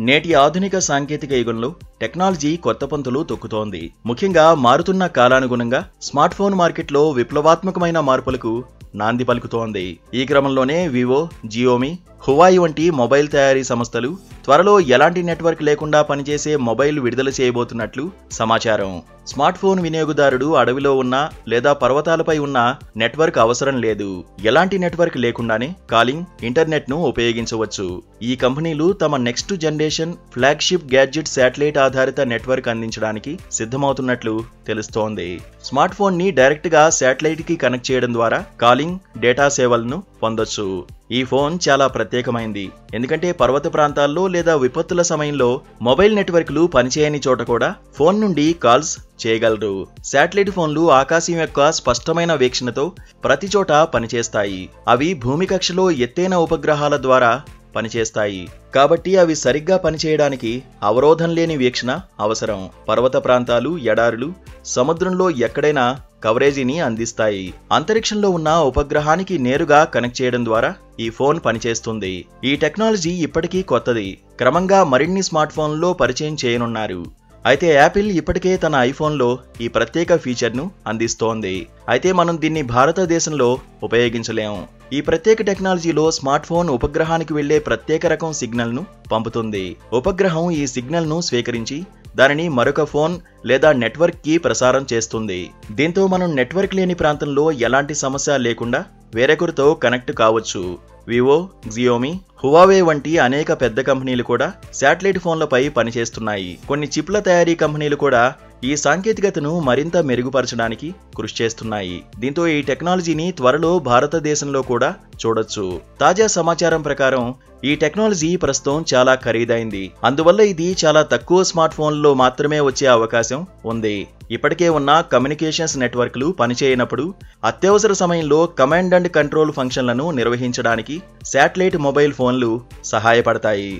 నేటి ఆధునిక సాంకేతిక యుగంలో టెక్నాలజీ కొత్త పంతులు తొక్కుతోంది. ముఖ్యంగా మారుతున్న కాలానుగుణంగా స్మార్ట్ ఫోన్ మార్కెట్లో విప్లవాత్మకమైన మార్పులకు నాంది పలుకుతోంది. ఈ క్రమంలోనే వివో, జియోమి, హువాయి వంటి మొబైల్ తయారీ సంస్థలు త్వరలో ఎలాంటి నెట్వర్క్ లేకుండా పనిచేసే మొబైల్ విడుదల చేయబోతున్నట్లు సమాచారం. స్మార్ట్ ఫోన్ వినియోగదారుడు అడవిలో ఉన్నా లేదా పర్వతాలపై ఉన్నా నెట్వర్క్ అవసరం లేదు. ఎలాంటి నెట్వర్క్ లేకుండానే కాలింగ్, ఇంటర్నెట్ ను ఉపయోగించవచ్చు. ఈ కంపెనీలు తమ next generation flagship gadget satellite ఆధారిత నెట్వర్క్ అందించడానికి సిద్ధమవుతున్నట్లు తెలుస్తోంది. స్మార్ట్ ఫోన్ ని డైరెక్ట్ గా శాటిలైట్ కి కనెక్ట్ చేయడం ద్వారా కాలింగ్, డేటా సేవలను పొందొచ్చు. ఈ ఫోన్ చాలా ప్రత్యేకమైంది. ఎందుకంటే పర్వత ప్రాంతాల్లో లేదా విపత్తుల సమయంలో మొబైల్ నెట్వర్క్లు పనిచేయని చోట కూడా ఫోన్ నుండి కాల్స్ చేయగలరు. శాటిలైట్ ఫోన్లు ఆకాశం యొక్క స్పష్టమైన వీక్షణతో ప్రతి చోట పనిచేస్తాయి. అవి భూమి కక్షలో ఎత్తైన ఉపగ్రహాల ద్వారా పనిచేస్తాయి. కాబట్టి అవి సరిగ్గా పనిచేయడానికి అవరోధం లేని వీక్షణ అవసరం. పర్వత ప్రాంతాలు, ఎడారులు, సముద్రంలో ఎక్కడైనా కవరేజీని అందిస్తాయి. అంతరిక్షంలో ఉన్న ఉపగ్రహానికి నేరుగా కనెక్ట్ చేయడం ద్వారా ఈ ఫోన్ పనిచేస్తుంది. ఈ టెక్నాలజీ ఇప్పటికీ కొత్తది. క్రమంగా మరిన్ని స్మార్ట్ ఫోన్లలో పరిచయం చేయనున్నారు. అయితే యాపిల్ ఇప్పటికే తన ఐఫోన్లో ఈ ప్రత్యేక ఫీచర్ను అందిస్తోంది. అయితే మనం దీన్ని భారతదేశంలో ఉపయోగించలేము. ఈ ప్రత్యేక టెక్నాలజీలో స్మార్ట్ ఫోన్ ఉపగ్రహానికి వెళ్లే ప్రత్యేక రకం సిగ్నల్ను పంపుతుంది. ఉపగ్రహం ఈ సిగ్నల్ను స్వీకరించి దానిని మరొక ఫోన్ లేదా నెట్వర్క్ కి ప్రసారం చేస్తుంది. దీంతో మనం నెట్వర్క్ లేని ప్రాంతంలో ఎలాంటి సమస్య లేకుండా వేరొకరితో కనెక్ట్ కావచ్చు. వివో, జియోమి, హువావే వంటి అనేక పెద్ద కంపెనీలు కూడా శాటిలైట్ ఫోన్లపై పనిచేస్తున్నాయి. కొన్ని చిప్ల తయారీ కంపెనీలు కూడా ఈ సాంకేతికతను మరింత మెరుగుపరచడానికి కృషి చేస్తున్నాయి. దీంతో ఈ టెక్నాలజీని త్వరలో భారతదేశంలో కూడా చూడొచ్చు. తాజా సమాచారం ప్రకారం ఈ టెక్నాలజీ ప్రస్తుతం చాలా ఖరీదైంది. అందువల్ల ఇది చాలా తక్కువ స్మార్ట్ ఫోన్లలో మాత్రమే వచ్చే అవకాశం ఉంది. ఇప్పటికే ఉన్న కమ్యూనికేషన్స్ నెట్వర్క్లు పనిచేయనప్పుడు అత్యవసర సమయంలో కమాండ్ అండ్ కంట్రోల్ ఫంక్షన్లను నిర్వహించడానికి శాటిలైట్ మొబైల్ ఫోన్లు సహాయపడతాయి.